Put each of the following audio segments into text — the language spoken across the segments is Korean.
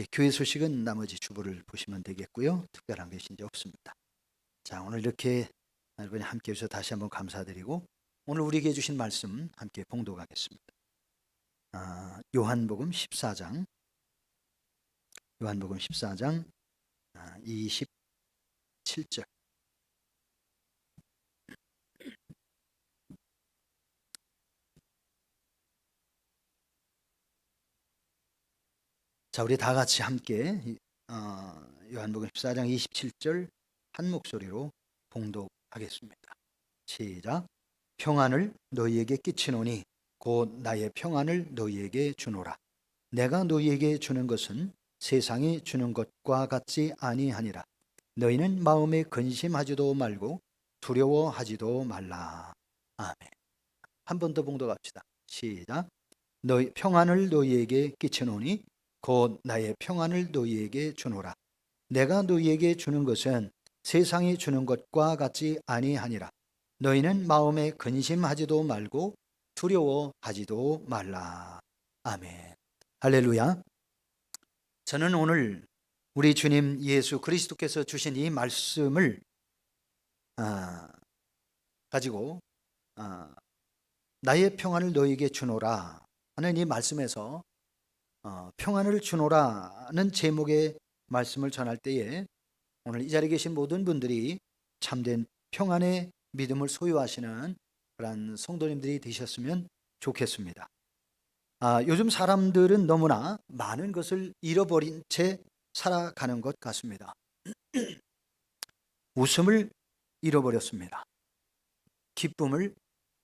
교회 소식은 나머지 주보를 보시면 되겠고요. 특별한 것이 이제 없습니다. 자, 오늘 이렇게 여러분이 함께 해주셔서 다시 한번 감사드리고 오늘 우리에게 주신 말씀 함께 봉독하겠습니다. 요한복음 14장 27절. 자, 우리 다 같이 함께 요한복음 14장 27절 한 목소리로 봉독하겠습니다. 시작. 평안을 너희에게 끼치노니 곧 나의 평안을 너희에게 주노라. 내가 너희에게 주는 것은 세상이 주는 것과 같지 아니하니라. 너희는 마음에 근심하지도 말고 두려워하지도 말라. 아멘. 한 번 더 봉독합시다. 시작. 너희 평안을 너희에게 끼치노니 곧 나의 평안을 너희에게 주노라. 내가 너희에게 주는 것은 세상이 주는 것과 같지 아니하니라. 너희는 마음에 근심하지도 말고 두려워하지도 말라. 아멘. 할렐루야. 저는 오늘 우리 주님 예수 그리스도께서 주신 이 말씀을 가지고 나의 평안을 너희에게 주노라 하는 이 말씀에서 평안을 주노라는 제목의 말씀을 전할 때에 오늘 이 자리에 계신 모든 분들이 참된 평안의 믿음을 소유하시는 그런 성도님들이 되셨으면 좋겠습니다. 요즘 사람들은 너무나 많은 것을 잃어버린 채 살아가는 것 같습니다. 웃음을 잃어버렸습니다. 기쁨을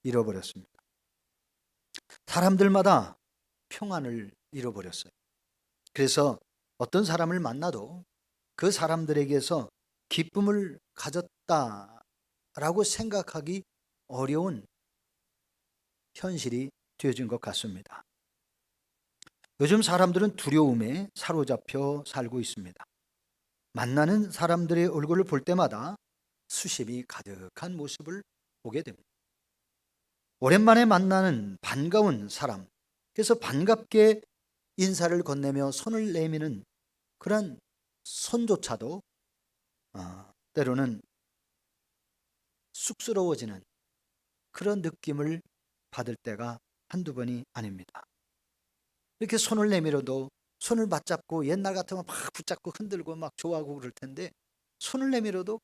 잃어버렸습니다. 사람들마다 평안을 잃어버렸어요. 그래서 어떤 사람을 만나도 그 사람들에게서 기쁨을 가졌다라고 생각하기 어려운 현실이 되어진 것 같습니다. 요즘 사람들은 두려움에 사로잡혀 살고 있습니다. 만나는 사람들의 얼굴을 볼 때마다 수심이 가득한 모습을 보게 됩니다. 오랜만에 만나는 반가운 사람, 그래서 반갑게 인사를 건네며 손을 내미는 그런 손조차도 때로는 쑥스러워지는 그런 느낌을 받을 때가 한두 번이 아닙니다. 이렇게 손을 내밀어도 손을 맞잡고 옛날 같으면 막 붙잡고 흔들고 막 좋아하고 그럴 텐데 손을 내밀어도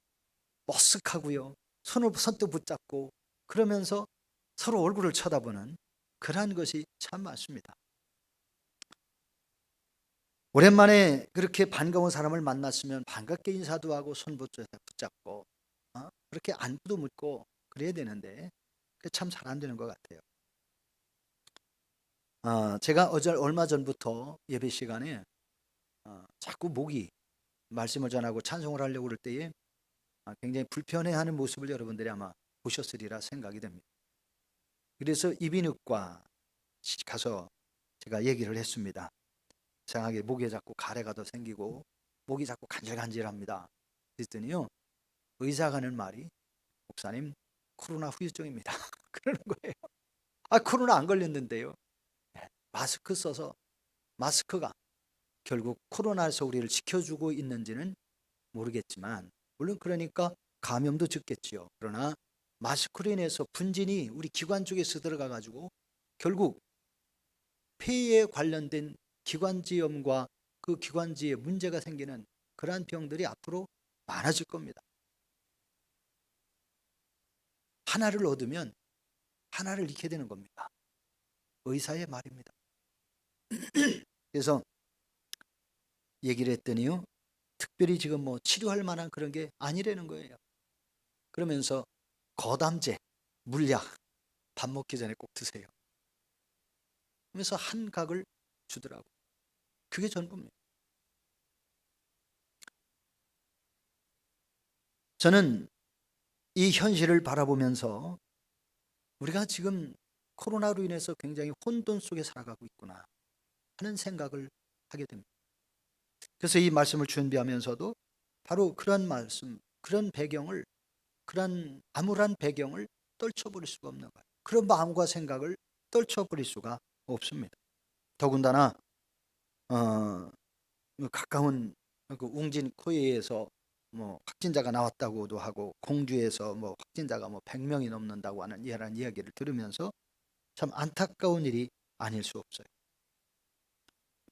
머쓱하고요. 손을 선뜻 붙잡고 그러면서 서로 얼굴을 쳐다보는 그러한 것이 참 많습니다. 오랜만에 그렇게 반가운 사람을 만났으면 반갑게 인사도 하고 손 붙잡고 그렇게 안부도 묻고 그래야 되는데 그게 참 잘 안 되는 것 같아요. 제가 얼마 전부터 예배 시간에 자꾸 목이 말씀을 전하고 찬송을 하려고 그럴 때에 굉장히 불편해하는 모습을 여러분들이 아마 보셨으리라 생각이 됩니다. 그래서 이비인후과 가서 제가 얘기를 했습니다. 이상하게 목에 자꾸 가래가 더 생기고 목이 자꾸 간질간질합니다. 그랬더니요, 의사가 하는 말이 목사님 코로나 후유증입니다. 그러는 거예요. 코로나 안 걸렸는데요. 마스크 써서 마스크가 결국 코로나에서 우리를 지켜주고 있는지는 모르겠지만 물론 그러니까 감염도 적겠지요. 그러나 마스크로 인해서 분진이 우리 기관 쪽에서 들어가 가지고 결국 폐에 관련된 기관지염과 그 기관지에 문제가 생기는 그러한 병들이 앞으로 많아질 겁니다. 하나를 얻으면 하나를 잃게 되는 겁니다. 의사의 말입니다. 그래서 얘기를 했더니요, 특별히 지금 뭐 치료할 만한 그런 게 아니라는 거예요. 그러면서 거담제, 물약 밥 먹기 전에 꼭 드세요. 그러면서 한 각을 주더라고. 그게 전부입니다. 저는 이 현실을 바라보면서 우리가 지금 코로나로 인해서 굉장히 혼돈 속에 살아가고 있구나 하는 생각을 하게 됩니다. 그래서 이 말씀을 준비하면서도 바로 그런 말씀, 그런 배경을, 그런 암울한 배경을 떨쳐버릴 수가 없는 거예요. 그런 마음과 생각을 떨쳐버릴 수가 없습니다. 더군다나 가까운 그 웅진 코웨이에서 뭐 확진자가 나왔다고도 하고 공주에서 뭐 확진자가 뭐 100명이 넘는다고 하는 이런 이야기를 들으면서 참 안타까운 일이 아닐 수 없어요.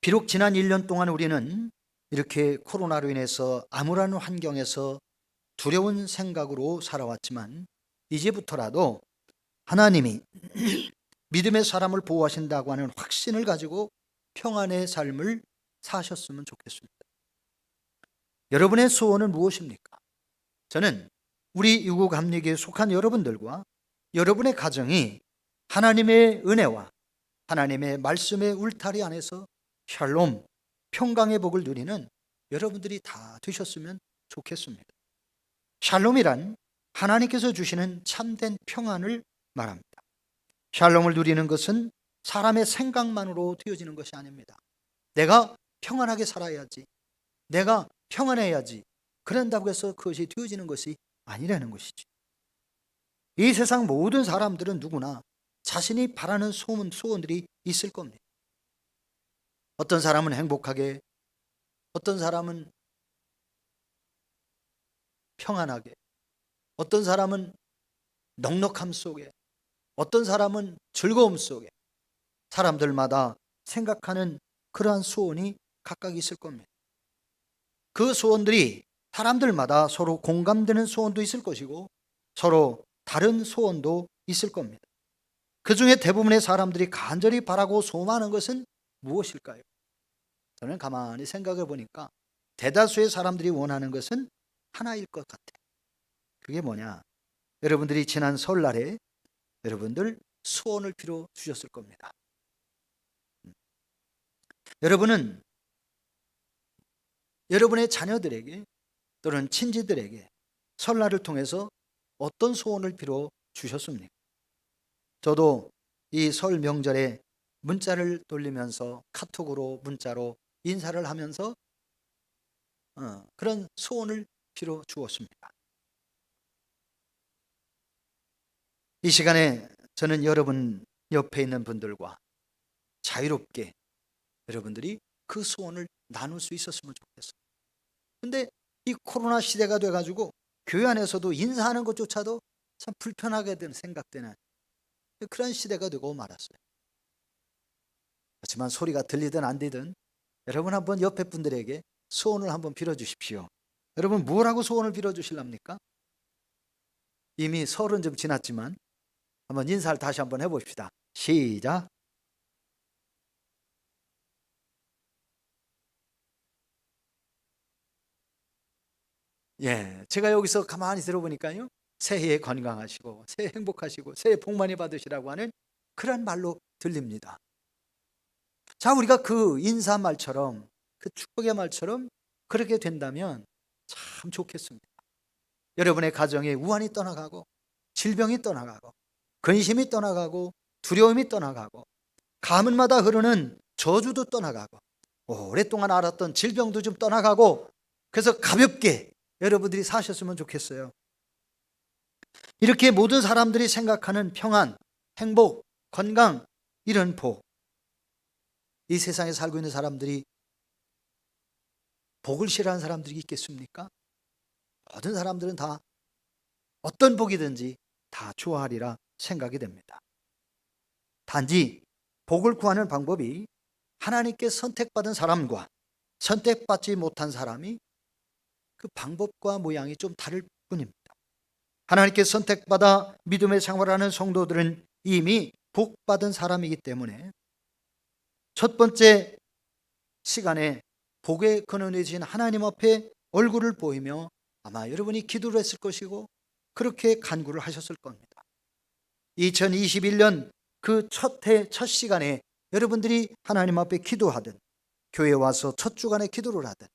비록 지난 1년 동안 우리는 이렇게 코로나로 인해서 암울한 환경에서 두려운 생각으로 살아왔지만 이제부터라도 하나님이 믿음의 사람을 보호하신다고 하는 확신을 가지고 평안의 삶을 사셨으면 좋겠습니다. 여러분의 소원은 무엇입니까? 저는 우리 유국합리교에 속한 여러분들과 여러분의 가정이 하나님의 은혜와 하나님의 말씀의 울타리 안에서 샬롬, 평강의 복을 누리는 여러분들이 다 되셨으면 좋겠습니다. 샬롬이란 하나님께서 주시는 참된 평안을 말합니다. 샬롬을 누리는 것은 사람의 생각만으로 되어지는 것이 아닙니다. 내가 평안하게 살아야지, 내가 평안해야지, 그런다고 해서 그것이 되어지는 것이 아니라는 것이죠. 이 세상 모든 사람들은 누구나 자신이 바라는 소원들이 있을 겁니다. 어떤 사람은 행복하게, 어떤 사람은 평안하게, 어떤 사람은 넉넉함 속에, 어떤 사람은 즐거움 속에, 사람들마다 생각하는 그러한 소원이 각각 있을 겁니다. 그 소원들이 사람들마다 서로 공감되는 소원도 있을 것이고 서로 다른 소원도 있을 겁니다. 그 중에 대부분의 사람들이 간절히 바라고 소망하는 것은 무엇일까요? 저는 가만히 생각해 보니까 대다수의 사람들이 원하는 것은 하나일 것 같아요. 그게 뭐냐? 여러분들이 지난 설날에 여러분들 소원을 빌어 주셨을 겁니다. 여러분은 여러분의 자녀들에게 또는 친지들에게 설날을 통해서 어떤 소원을 빌어 주셨습니까? 저도 이 설 명절에 문자를 돌리면서 카톡으로 문자로 인사를 하면서 그런 소원을 빌어 주었습니다. 이 시간에 저는 여러분 옆에 있는 분들과 자유롭게 여러분들이 그 소원을 나눌 수 있었으면 좋겠어요. 근데 이 코로나 시대가 돼가지고 교회 안에서도 인사하는 것조차도 참 불편하게 생각되는 그런 시대가 되고 말았어요. 하지만 소리가 들리든 안 들리든 여러분 한번 옆에 분들에게 소원을 한번 빌어주십시오. 여러분 뭐라고 소원을 빌어주실랍니까? 이미 설은 좀 지났지만 한번 인사를 다시 한번 해봅시다. 시작. 예, 제가 여기서 가만히 들어보니까요, 새해 건강하시고 새해 행복하시고 새해 복 많이 받으시라고 하는 그런 말로 들립니다. 자, 우리가 그 인사말처럼 그 축복의 말처럼 그렇게 된다면 참 좋겠습니다. 여러분의 가정에 우환이 떠나가고 질병이 떠나가고 근심이 떠나가고 두려움이 떠나가고 가문마다 흐르는 저주도 떠나가고 오랫동안 알았던 질병도 좀 떠나가고 그래서 가볍게 여러분들이 사셨으면 좋겠어요. 이렇게 모든 사람들이 생각하는 평안, 행복, 건강, 이런 복, 이 세상에 살고 있는 사람들이 복을 싫어하는 사람들이 있겠습니까? 모든 사람들은 다 어떤 복이든지 다 좋아하리라 생각이 됩니다. 단지 복을 구하는 방법이 하나님께 선택받은 사람과 선택받지 못한 사람이 그 방법과 모양이 좀 다를 뿐입니다. 하나님께 선택받아 믿음의 생활하는 성도들은 이미 복받은 사람이기 때문에 첫 번째 시간에 복의 근원이신 하나님 앞에 얼굴을 보이며 아마 여러분이 기도를 했을 것이고 그렇게 간구를 하셨을 겁니다. 2021년 그 첫 시간에 여러분들이 하나님 앞에 기도하든 교회에 와서 첫 주간에 기도를 하든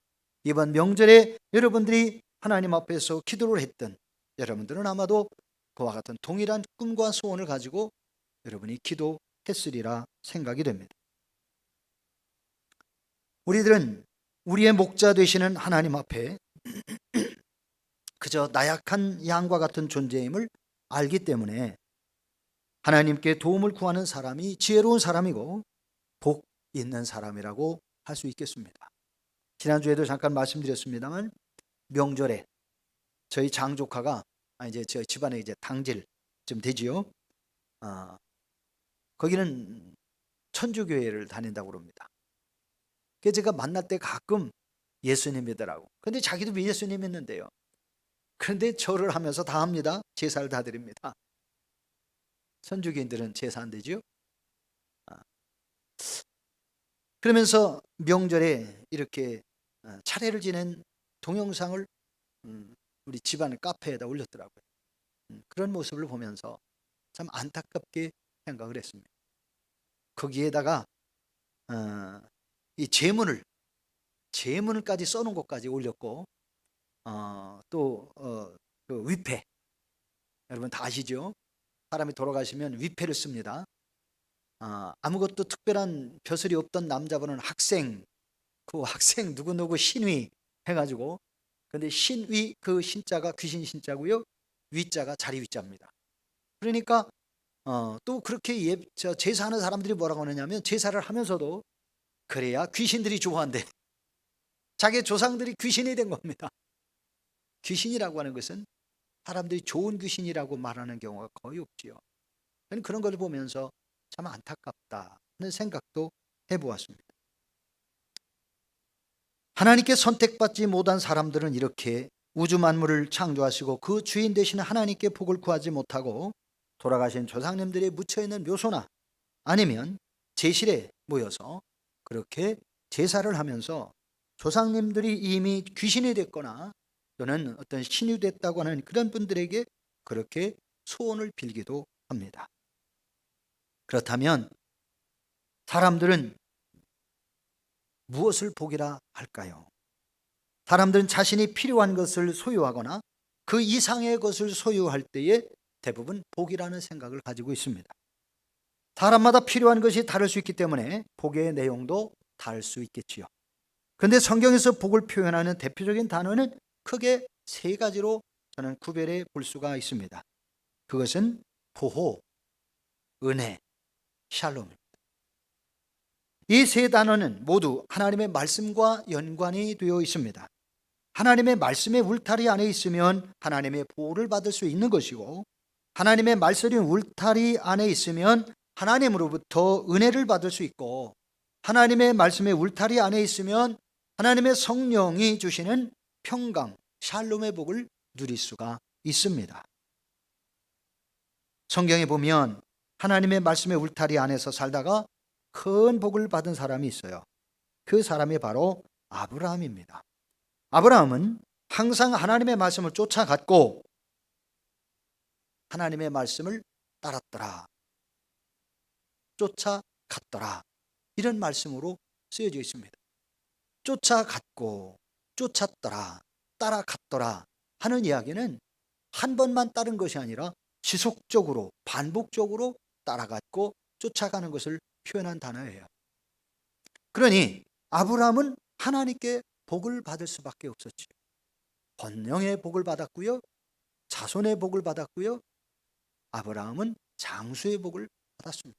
이번 명절에 여러분들이 하나님 앞에서 기도를 했든 여러분들은 아마도 그와 같은 동일한 꿈과 소원을 가지고 여러분이 기도했으리라 생각이 됩니다. 우리들은 우리의 목자 되시는 하나님 앞에 그저 나약한 양과 같은 존재임을 알기 때문에 하나님께 도움을 구하는 사람이 지혜로운 사람이고 복 있는 사람이라고 할 수 있겠습니다. 지난주에도 잠깐 말씀드렸습니다만 명절에 저희 장조카가 이제 저희 집안에 이제 당질쯤 되지요. 거기는 천주교회를 다닌다고 그럽니다. 그래서 제가 만날 때 가끔 예수님 믿으라고. 근데 자기도 예수님 믿는데요. 그런데 절을 하면서 다 합니다. 제사를 다 드립니다. 천주교인들은 제사 안 되죠. 그러면서 명절에 이렇게 차례를 지낸 동영상을 우리 집안 카페에다 올렸더라고요. 그런 모습을 보면서 참 안타깝게 생각을 했습니다. 거기에다가 이 제문을까지 써놓은 것까지 올렸고, 그 위패, 여러분 다 아시죠? 사람이 돌아가시면 위패를 씁니다. 아무것도 특별한 벼슬이 없던 남자분은 학생, 그 학생 누구누구 신위 해가지고, 근데 신위, 그 신자가 귀신 신자고요, 위자가 자리 위자입니다. 그러니까 또 그렇게 제사하는 사람들이 뭐라고 하느냐면, 제사를 하면서도 그래야 귀신들이 좋아한대. 자기 조상들이 귀신이 된 겁니다. 귀신이라고 하는 것은 사람들이 좋은 귀신이라고 말하는 경우가 거의 없지요. 저는 그런 걸 보면서 참 안타깝다는 생각도 해보았습니다. 하나님께 선택받지 못한 사람들은 이렇게 우주 만물을 창조하시고 그 주인 되신 하나님께 복을 구하지 못하고 돌아가신 조상님들이 묻혀있는 묘소나 아니면 제실에 모여서 그렇게 제사를 하면서 조상님들이 이미 귀신이 됐거나 또는 어떤 신이 됐다고 하는 그런 분들에게 그렇게 소원을 빌기도 합니다. 그렇다면 사람들은 무엇을 복이라 할까요? 사람들은 자신이 필요한 것을 소유하거나 그 이상의 것을 소유할 때에 대부분 복이라는 생각을 가지고 있습니다. 사람마다 필요한 것이 다를 수 있기 때문에 복의 내용도 다를 수 있겠지요. 그런데 성경에서 복을 표현하는 대표적인 단어는 크게 세 가지로 저는 구별해 볼 수가 있습니다. 그것은 보호, 은혜, 샬롬입니다. 이 세 단어는 모두 하나님의 말씀과 연관이 되어 있습니다. 하나님의 말씀의 울타리 안에 있으면 하나님의 보호를 받을 수 있는 것이고, 하나님의 말씀의 울타리 안에 있으면 하나님으로부터 은혜를 받을 수 있고, 하나님의 말씀의 울타리 안에 있으면 하나님의 성령이 주시는 평강, 샬롬의 복을 누릴 수가 있습니다. 성경에 보면 하나님의 말씀의 울타리 안에서 살다가 큰 복을 받은 사람이 있어요. 그 사람이 바로 아브라함입니다. 아브라함은 항상 하나님의 말씀을 쫓아갔고 하나님의 말씀을 따랐더라, 쫓아갔더라, 이런 말씀으로 쓰여져 있습니다. 쫓아갔고 쫓았더라, 따라갔더라 하는 이야기는 한 번만 따른 것이 아니라 지속적으로 반복적으로 따라갔고 쫓아가는 것을 표현한 단어예요. 그러니 아브라함은 하나님께 복을 받을 수밖에 없었지요. 번영의 복을 받았고요, 자손의 복을 받았고요, 아브라함은 장수의 복을 받았습니다.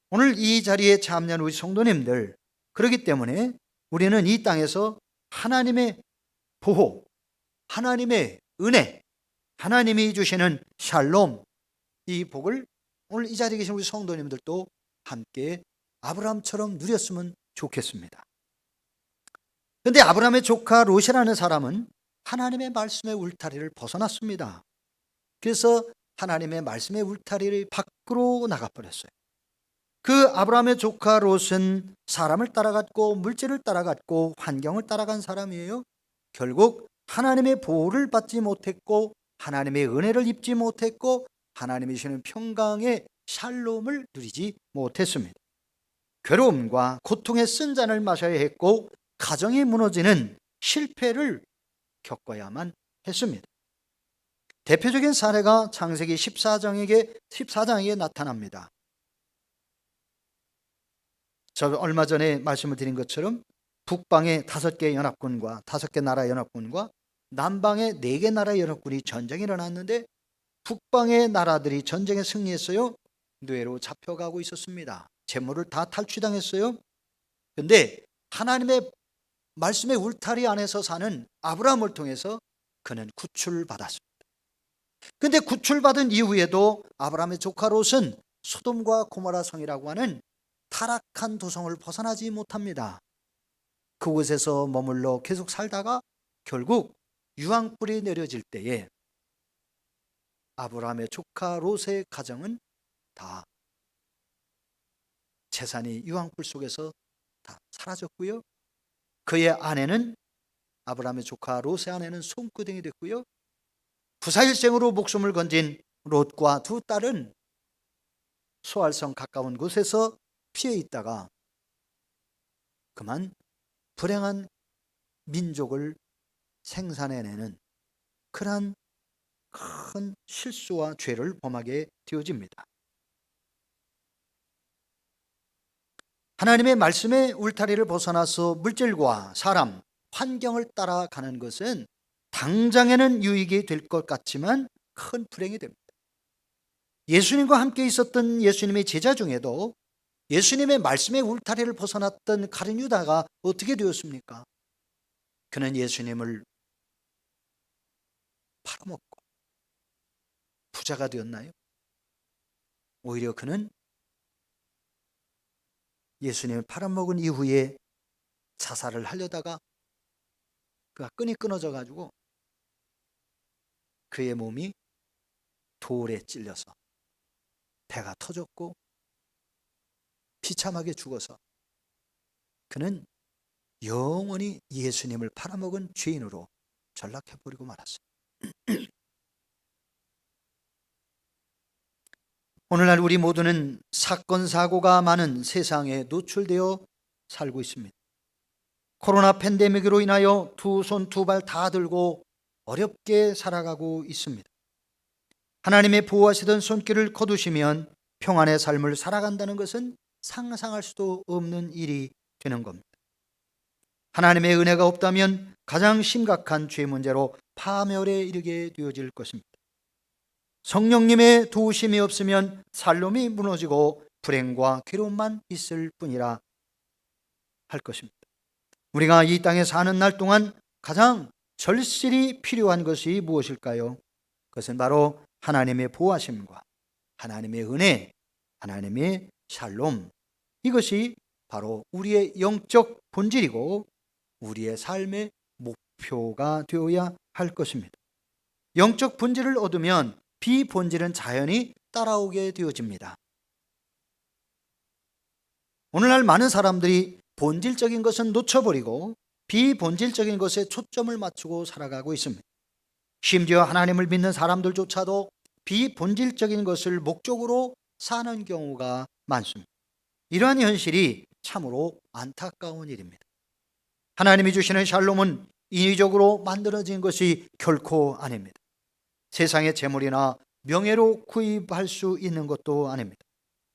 오늘 이 자리에 참여한 우리 성도님들, 그렇기 때문에 우리는 이 땅에서 하나님의 보호, 하나님의 은혜, 하나님이 주시는 샬롬, 이 복을 오늘 이 자리에 계신 우리 성도님들도 함께 아브라함처럼 누렸으면 좋겠습니다. 그런데 아브라함의 조카 롯이라는 사람은 하나님의 말씀의 울타리를 벗어났습니다. 그래서 하나님의 말씀의 울타리를 밖으로 나가버렸어요. 그 아브라함의 조카 롯은 사람을 따라갔고 물질을 따라갔고 환경을 따라간 사람이에요. 결국 하나님의 보호를 받지 못했고 하나님의 은혜를 입지 못했고 하나님이 주시는 평강의 샬롬을 누리지 못했습니다. 괴로움과 고통의 쓴 잔을 마셔야 했고 가정이 무너지는 실패를 겪어야만 했습니다. 대표적인 사례가 창세기 14장에게 나타납니다. 저 얼마 전에 말씀을 드린 것처럼 북방의 5개 연합군과 5개 나라 연합군과 남방의 4개 나라 연합군이 전쟁이 일어났는데 북방의 나라들이 전쟁에 승리했어요. 뇌로 잡혀가고 있었습니다. 재물을 다 탈취당했어요. 그런데 하나님의 말씀의 울타리 안에서 사는 아브라함을 통해서 그는 구출받았습니다. 근데 구출받은 이후에도 아브라함의 조카 롯은 소돔과 고모라 성이라고 하는 타락한 도성을 벗어나지 못합니다. 그곳에서 머물러 계속 살다가 결국 유황불이 내려질 때에 아브라함의 조카 롯의 가정은 다 재산이 유황불 속에서 다 사라졌고요. 그의 아내는, 아브라함의 조카 롯의 아내는 손구덩이 됐고요. 부사일생으로 목숨을 건진 롯과 두 딸은 소알성 가까운 곳에서 피해 있다가 그만 불행한 민족을 생산해내는 그러한 큰 실수와 죄를 범하게 되어집니다. 하나님의 말씀의 울타리를 벗어나서 물질과 사람, 환경을 따라가는 것은 당장에는 유익이 될 것 같지만 큰 불행이 됩니다. 예수님과 함께 있었던 예수님의 제자 중에도 예수님의 말씀의 울타리를 벗어났던 가룟 유다가 어떻게 되었습니까? 그는 예수님을 팔아먹고 부자가 되었나요? 오히려 그는 예수님을 팔아먹은 이후에 자살을 하려다가 그가 끈이 끊어져 가지고 그의 몸이 돌에 찔려서 배가 터졌고 비참하게 죽어서 그는 영원히 예수님을 팔아먹은 죄인으로 전락해버리고 말았어요. 오늘날 우리 모두는 사건 사고가 많은 세상에 노출되어 살고 있습니다. 코로나 팬데믹으로 인하여 두 손 두 발 다 들고 어렵게 살아가고 있습니다. 하나님의 보호하시던 손길을 거두시면 평안의 삶을 살아간다는 것은 상상할 수도 없는 일이 되는 겁니다. 하나님의 은혜가 없다면 가장 심각한 죄 문제로 파멸에 이르게 되어질 것입니다. 성령님의 도우심이 없으면 살롬이 무너지고 불행과 괴로움만 있을 뿐이라 할 것입니다. 우리가 이 땅에 사는 날 동안 가장 절실히 필요한 것이 무엇일까요? 그것은 바로 하나님의 보호하심과 하나님의 은혜, 하나님의 샬롬, 이것이 바로 우리의 영적 본질이고 우리의 삶의 목표가 되어야 할 것입니다. 영적 본질을 얻으면 비본질은 자연히 따라오게 되어집니다. 오늘날 많은 사람들이 본질적인 것은 놓쳐버리고 비본질적인 것에 초점을 맞추고 살아가고 있습니다. 심지어 하나님을 믿는 사람들조차도 비본질적인 것을 목적으로 사는 경우가 많습니다. 이러한 현실이 참으로 안타까운 일입니다. 하나님이 주시는 샬롬은 인위적으로 만들어진 것이 결코 아닙니다. 세상의 재물이나 명예로 구입할 수 있는 것도 아닙니다.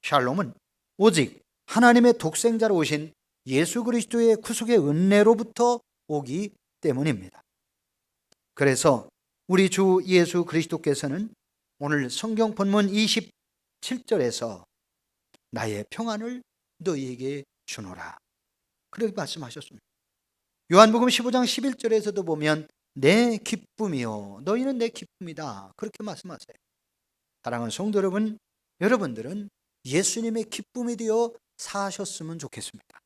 샬롬은 오직 하나님의 독생자로 오신 예수 그리스도의 구속의 은혜로부터 오기 때문입니다. 그래서 우리 주 예수 그리스도께서는 오늘 성경 본문 27절에서 나의 평안을 너희에게 주노라, 그렇게 말씀하셨습니다. 요한복음 15장 11절에서도 보면 내 기쁨이요 너희는 내 기쁨이다, 그렇게 말씀하세요. 사랑하는 성도 여러분, 여러분들은 예수님의 기쁨이 되어 사셨으면 좋겠습니다.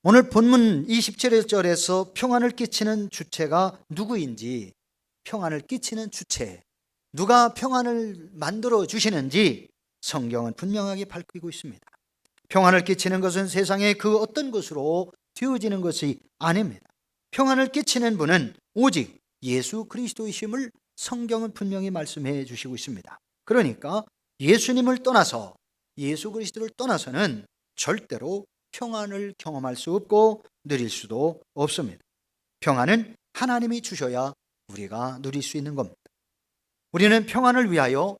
오늘 본문 27절에서 평안을 끼치는 주체가 누구인지, 평안을 끼치는 주체, 누가 평안을 만들어 주시는지 성경은 분명하게 밝히고 있습니다. 평안을 끼치는 것은 세상의 그 어떤 것으로 되어지는 것이 아닙니다. 평안을 끼치는 분은 오직 예수 그리스도이심을 성경은 분명히 말씀해 주시고 있습니다. 그러니까 예수님을 떠나서, 예수 그리스도를 떠나서는 절대로 평안을 경험할 수 없고 누릴 수도 없습니다. 평안은 하나님이 주셔야 우리가 누릴 수 있는 겁니다. 우리는 평안을 위하여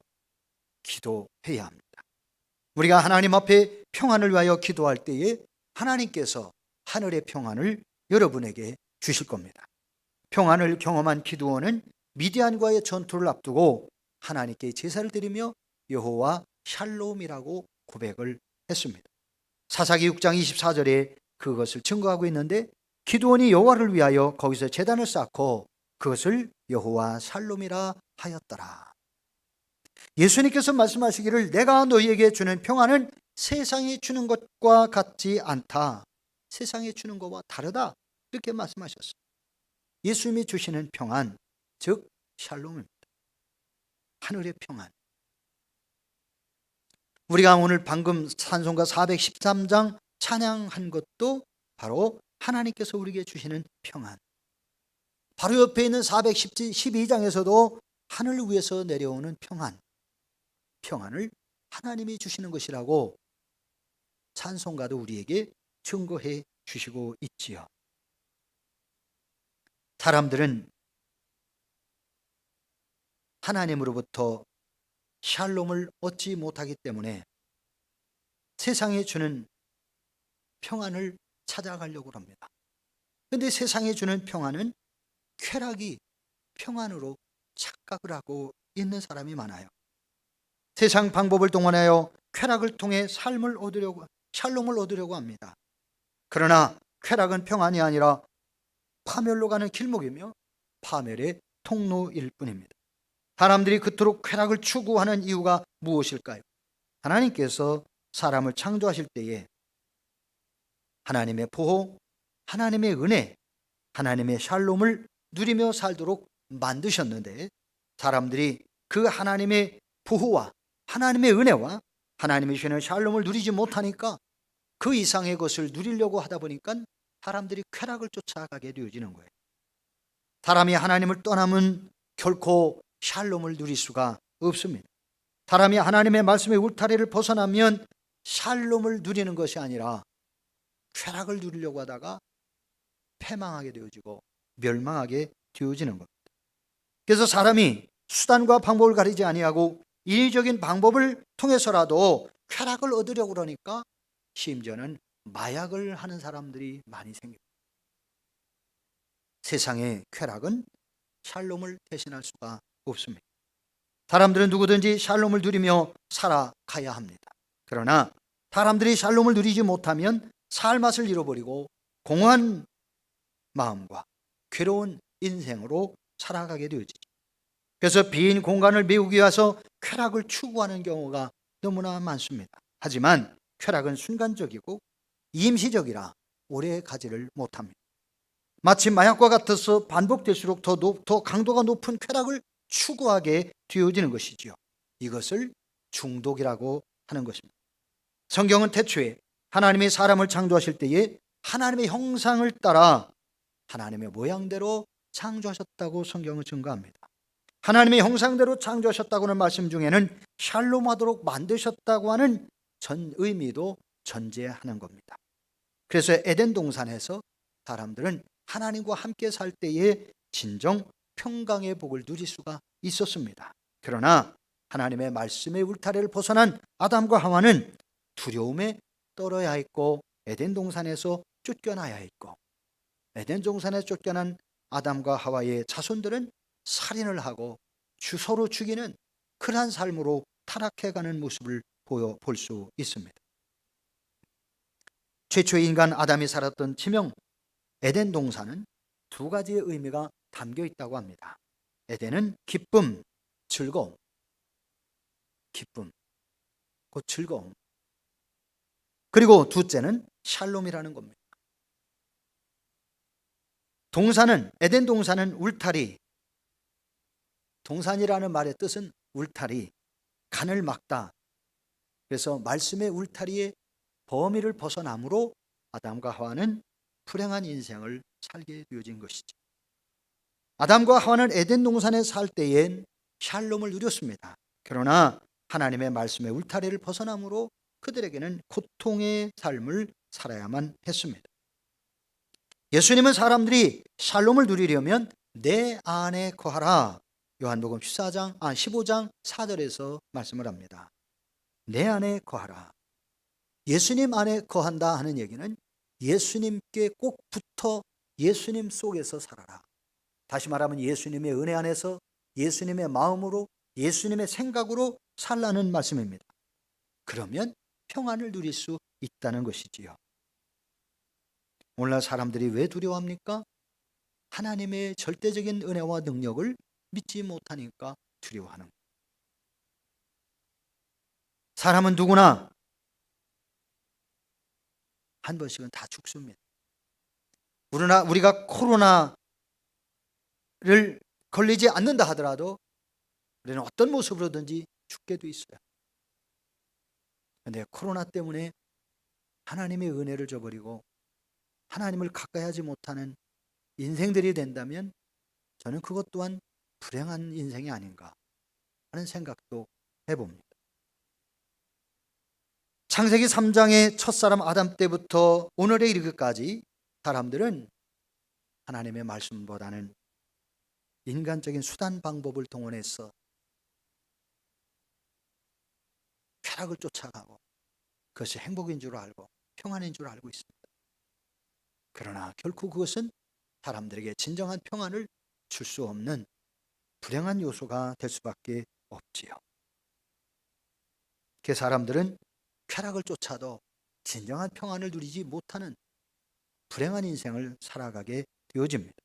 기도해야 합니다. 우리가 하나님 앞에 평안을 위하여 기도할 때에 하나님께서 하늘의 평안을 여러분에게 주실 겁니다. 평안을 경험한 기드온은 미디안과의 전투를 앞두고 하나님께 제사를 드리며 여호와 샬롬이라고 고백을 했습니다. 사사기 6장 24절에 그것을 증거하고 있는데 기드온이 여호와를 위하여 거기서 제단을 쌓고 그것을 여호와 샬롬이라 하였더라. 예수님께서 말씀하시기를 내가 너희에게 주는 평안은 세상이 주는 것과 같지 않다. 세상이 주는 것과 다르다. 이렇게 말씀하셨어요. 예수님이 주시는 평안, 즉 샬롬입니다. 하늘의 평안. 우리가 오늘 방금 찬송가 413장 찬양한 것도 바로 하나님께서 우리에게 주시는 평안. 바로 옆에 있는 412장에서도 하늘 위에서 내려오는 평안. 평안을 하나님이 주시는 것이라고 찬송가도 우리에게 증거해 주시고 있지요. 사람들은 하나님으로부터 샬롬을 얻지 못하기 때문에 세상에 주는 평안을 찾아가려고 합니다. 그런데 세상에 주는 평안은 쾌락이 평안으로 착각을 하고 있는 사람이 많아요. 세상 방법을 동원하여 쾌락을 통해 샬롬을 얻으려고 합니다. 그러나 쾌락은 평안이 아니라 파멸로 가는 길목이며 파멸의 통로일 뿐입니다. 사람들이 그토록 쾌락을 추구하는 이유가 무엇일까요? 하나님께서 사람을 창조하실 때에 하나님의 보호, 하나님의 은혜, 하나님의 샬롬을 누리며 살도록 만드셨는데 사람들이 그 하나님의 보호와 하나님의 은혜와 하나님이 주시는 샬롬을 누리지 못하니까 그 이상의 것을 누리려고 하다 보니까 사람들이 쾌락을 쫓아가게 되어지는 거예요. 사람이 하나님을 떠나면 결코 샬롬을 누릴 수가 없습니다. 사람이 하나님의 말씀의 울타리를 벗어나면 샬롬을 누리는 것이 아니라 쾌락을 누리려고 하다가 패망하게 되어지고 멸망하게 되어지는 겁니다. 그래서 사람이 수단과 방법을 가리지 아니하고 인위적인 방법을 통해서라도 쾌락을 얻으려고 그러니까 심지어는 마약을 하는 사람들이 많이 생깁니다. 세상의 쾌락은 샬롬을 대신할 수가 없습니다. 사람들은 누구든지 샬롬을 누리며 살아가야 합니다. 그러나 사람들이 샬롬을 누리지 못하면 살맛을 잃어버리고 공허한 마음과 괴로운 인생으로 살아가게 되어지죠. 그래서 빈 공간을 메우기 위해서 쾌락을 추구하는 경우가 너무나 많습니다. 하지만 쾌락은 순간적이고 임시적이라 오래 가지를 못합니다. 마치 마약과 같아서 반복될수록 더 강도가 높은 쾌락을 추구하게 되어지는 것이지요. 이것을 중독이라고 하는 것입니다. 성경은 태초에 하나님이 사람을 창조하실 때에 하나님의 형상을 따라 하나님의 모양대로 창조하셨다고 성경은 증거합니다. 하나님의 형상대로 창조하셨다고는 말씀 중에는 샬롬하도록 만드셨다고 하는 전 의미도 전제하는 겁니다. 그래서 에덴 동산에서 사람들은 하나님과 함께 살 때에 진정 평강의 복을 누릴 수가 있었습니다. 그러나 하나님의 말씀의 울타리를 벗어난 아담과 하와는 두려움에 떨어야 했고 에덴 동산에서 쫓겨나야 했고 에덴 동산에 쫓겨난 아담과 하와의 자손들은 살인을 하고 서로 죽이는 그러한 삶으로 타락해가는 모습을 볼 수 있습니다. 최초의 인간 아담이 살았던 지명 에덴 동산은 두 가지의 의미가 담겨 있다고 합니다. 에덴은 기쁨, 즐거움. 기쁨, 곧 즐거움. 그리고 둘째는 샬롬이라는 겁니다. 동산은 에덴 동산은 울타리. 동산이라는 말의 뜻은 울타리, 간을 막다. 그래서 말씀의 울타리의 범위를 벗어남으로 아담과 하와는 불행한 인생을 살게 되어진 것이죠. 아담과 하와는 에덴 동산에 살 때엔 샬롬을 누렸습니다. 그러나 하나님의 말씀의 울타리를 벗어남으로 그들에게는 고통의 삶을 살아야만 했습니다. 예수님은 사람들이 샬롬을 누리려면 내 안에 거하라. 요한복음 15장 4절에서 말씀을 합니다. 내 안에 거하라. 예수님 안에 거한다 하는 얘기는 예수님께 꼭 붙어 예수님 속에서 살아라. 다시 말하면 예수님의 은혜 안에서 예수님의 마음으로 예수님의 생각으로 살라는 말씀입니다. 그러면 평안을 누릴 수 있다는 것이지요. 오늘날 사람들이 왜 두려워합니까? 하나님의 절대적인 은혜와 능력을 믿지 못하니까 두려워하는 거예요. 사람은 누구나 한 번씩은 다 죽습니다. 우리가 코로나를 걸리지 않는다 하더라도 우리는 어떤 모습으로든지 죽게 돼 있어요. 그런데 코로나 때문에 하나님의 은혜를 저버리고 하나님을 가까이 하지 못하는 인생들이 된다면 저는 그것 또한 불행한 인생이 아닌가 하는 생각도 해봅니다. 창세기 3장의 첫사람 아담 때부터 오늘에 이르기까지 사람들은 하나님의 말씀보다는 인간적인 수단 방법을 동원해서 쾌락을 쫓아가고 그것이 행복인 줄 알고 평안인 줄 알고 있습니다. 그러나 결코 그것은 사람들에게 진정한 평안을 줄 수 없는 불행한 요소가 될 수밖에 없지요. 그 사람들은 쾌락을 쫓아도 진정한 평안을 누리지 못하는 불행한 인생을 살아가게 되어집니다.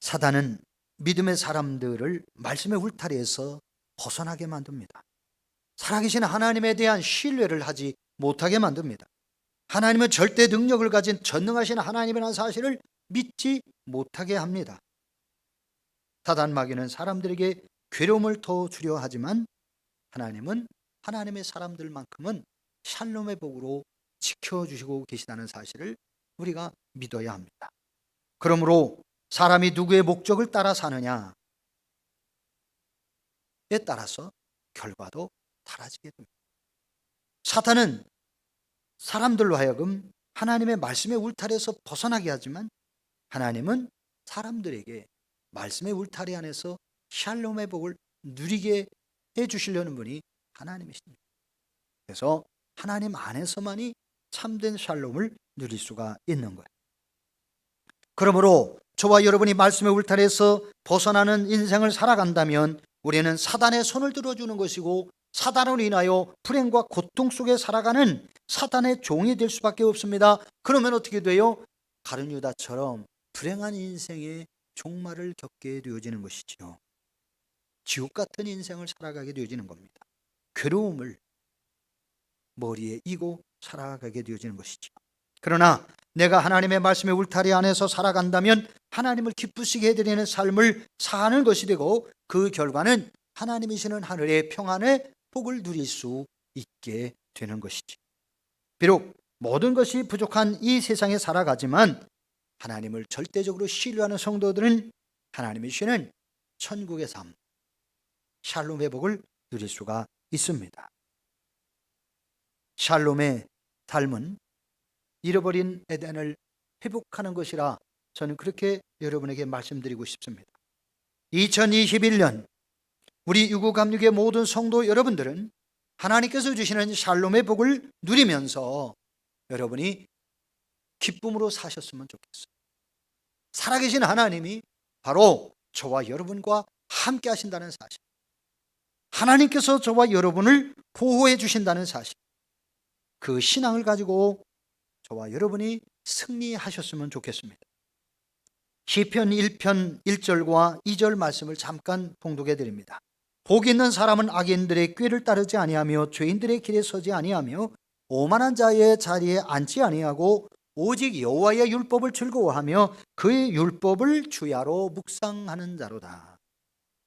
사단은 믿음의 사람들을 말씀의 울타리에서 벗어나게 만듭니다. 살아계신 하나님에 대한 신뢰를 하지 못하게 만듭니다. 하나님은 절대 능력을 가진 전능하신 하나님이라는 사실을 믿지 못하게 합니다. 사단 마귀는 사람들에게 괴로움을 더 주려 하지만 하나님은 하나님의 사람들만큼은 샬롬의 복으로 지켜주시고 계시다는 사실을 우리가 믿어야 합니다. 그러므로 사람이 누구의 목적을 따라 사느냐에 따라서 결과도 달라지게 됩니다. 사탄은 사람들로 하여금 하나님의 말씀의 울타리에서 벗어나게 하지만 하나님은 사람들에게 말씀의 울타리 안에서 샬롬의 복을 누리게 해주시려는 분이 하나님이십니다. 그래서 하나님 안에서만이 참된 샬롬을 누릴 수가 있는 거예요. 그러므로 저와 여러분이 말씀의 울타리에서 벗어나는 인생을 살아간다면 우리는 사단의 손을 들어주는 것이고 사단으로 인하여 불행과 고통 속에 살아가는 사단의 종이 될 수밖에 없습니다. 그러면 어떻게 돼요? 가룟 유다처럼 불행한 인생의 종말을 겪게 되어지는 것이지요. 지옥 같은 인생을 살아가게 되어지는 겁니다. 괴로움을 머리에 이고 살아가게 되어지는 것이죠. 그러나 내가 하나님의 말씀의 울타리 안에서 살아간다면 하나님을 기쁘시게 해드리는 삶을 사는 것이 되고 그 결과는 하나님이시는 하늘의 평안의 복을 누릴 수 있게 되는 것이지. 비록 모든 것이 부족한 이 세상에 살아가지만 하나님을 절대적으로 신뢰하는 성도들은 하나님이 주시는 천국의 삶, 샬롬의 복을 누릴 수가 있습니다. 샬롬의 삶은 잃어버린 에덴을 회복하는 것이라 저는 그렇게 여러분에게 말씀드리고 싶습니다. 2021년 우리 유구감육의 모든 성도 여러분들은 하나님께서 주시는 샬롬의 복을 누리면서 여러분이 기쁨으로 사셨으면 좋겠어요. 살아계신 하나님이 바로 저와 여러분과 함께 하신다는 사실, 하나님께서 저와 여러분을 보호해 주신다는 사실, 그 신앙을 가지고 저와 여러분이 승리하셨으면 좋겠습니다. 시편 1편 1절과 2절 말씀을 잠깐 봉독해 드립니다. 복 있는 사람은 악인들의 꾀를 따르지 아니하며 죄인들의 길에 서지 아니하며 오만한 자의 자리에 앉지 아니하고 오직 여호와의 율법을 즐거워하며 그의 율법을 주야로 묵상하는 자로다.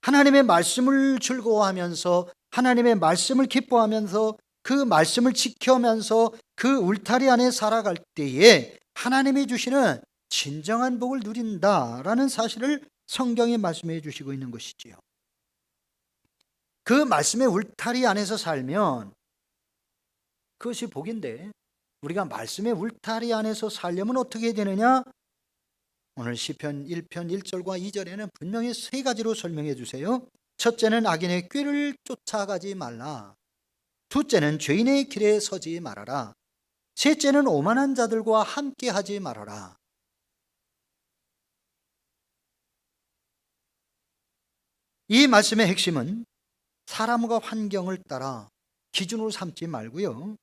하나님의 말씀을 즐거워하면서 하나님의 말씀을 기뻐하면서 그 말씀을 지켜면서 그 울타리 안에 살아갈 때에 하나님이 주시는 진정한 복을 누린다라는 사실을 성경이 말씀해 주시고 있는 것이지요. 그 말씀의 울타리 안에서 살면 그것이 복인데 우리가 말씀의 울타리 안에서 살려면 어떻게 되느냐? 오늘 시편 1편 1절과 2절에는 분명히 세 가지로 설명해 주세요. 첫째는 악인의 꾀를 쫓아가지 말라. 둘째는 죄인의 길에 서지 말아라. 셋째는 오만한 자들과 함께 하지 말아라. 이 말씀의 핵심은 사람과 환경을 따라 기준으로 삼지 말고요.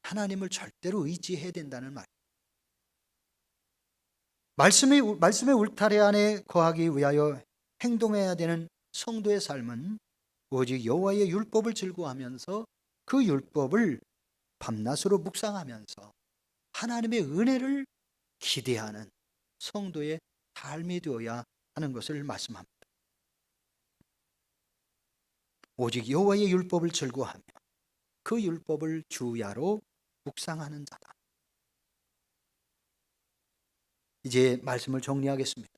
하나님을 절대로 의지해야 된다는 말. 말씀의 울타리 안에 거하기 위하여 행동해야 되는 성도의 삶은 오직 여호와의 율법을 즐거워하면서 그 율법을 밤낮으로 묵상하면서 하나님의 은혜를 기대하는 성도의 삶이 되어야 하는 것을 말씀합니다. 오직 여호와의 율법을 즐거워하며 그 율법을 주야로 묵상하는 자다. 이제 말씀을 정리하겠습니다.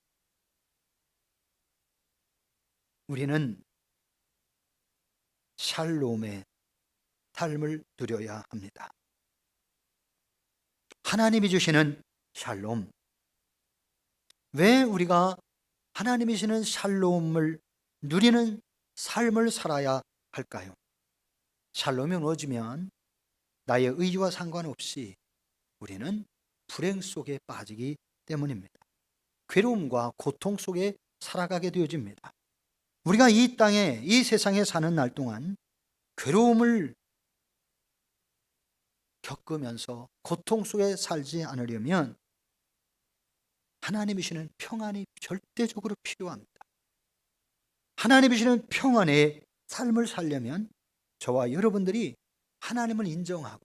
우리는 샬롬의 삶을 누려야 합니다. 하나님이 주시는 샬롬. 왜 우리가 하나님이 주시는 샬롬을 누리는 삶을 살아야 할까요? 샬롬이 무너지면 나의 의지와 상관없이 우리는 불행 속에 빠지기 때문입니다. 괴로움과 고통 속에 살아가게 되어집니다. 우리가 이 땅에, 이 세상에 사는 날 동안 괴로움을 겪으면서 고통 속에 살지 않으려면 하나님이 주시는 평안이 절대적으로 필요합니다. 하나님이 주시는 평안의 삶을 살려면 저와 여러분들이 하나님을 인정하고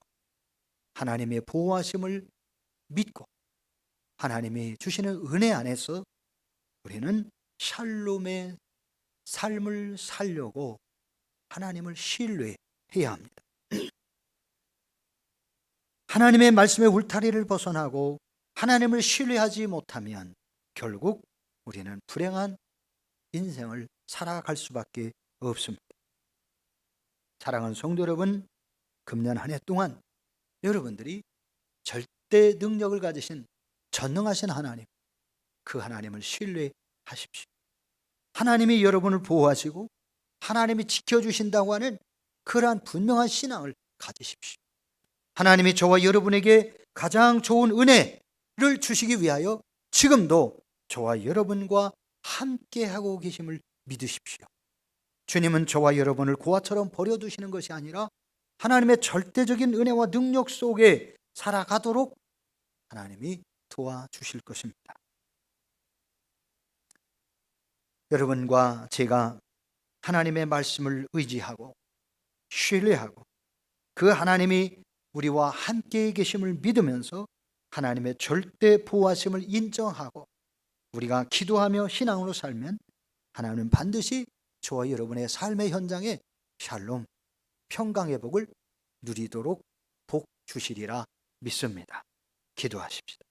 하나님의 보호하심을 믿고 하나님이 주시는 은혜 안에서 우리는 샬롬의 삶을 살려고 하나님을 신뢰해야 합니다. 하나님의 말씀의 울타리를 벗어나고 하나님을 신뢰하지 못하면 결국 우리는 불행한 인생을 살아갈 수밖에 없습니다. 사랑하는 성도 여러분, 금년 한 해 동안 여러분들이 절대 능력을 가지신 전능하신 하나님, 그 하나님을 신뢰하십시오. 하나님이 여러분을 보호하시고 하나님이 지켜주신다고 하는 그러한 분명한 신앙을 가지십시오. 하나님이 저와 여러분에게 가장 좋은 은혜를 주시기 위하여 지금도 저와 여러분과 함께하고 계심을 믿으십시오. 주님은 저와 여러분을 고아처럼 버려두시는 것이 아니라 하나님의 절대적인 은혜와 능력 속에 살아가도록 하나님이 도와주실 것입니다. 여러분과 제가 하나님의 말씀을 의지하고 신뢰하고 그 하나님이 우리와 함께 계심을 믿으면서 하나님의 절대 보호하심을 인정하고 우리가 기도하며 신앙으로 살면 하나님은 반드시 저와 여러분의 삶의 현장에 샬롬, 평강의 복을 누리도록 복 주시리라 믿습니다. 기도하십시다.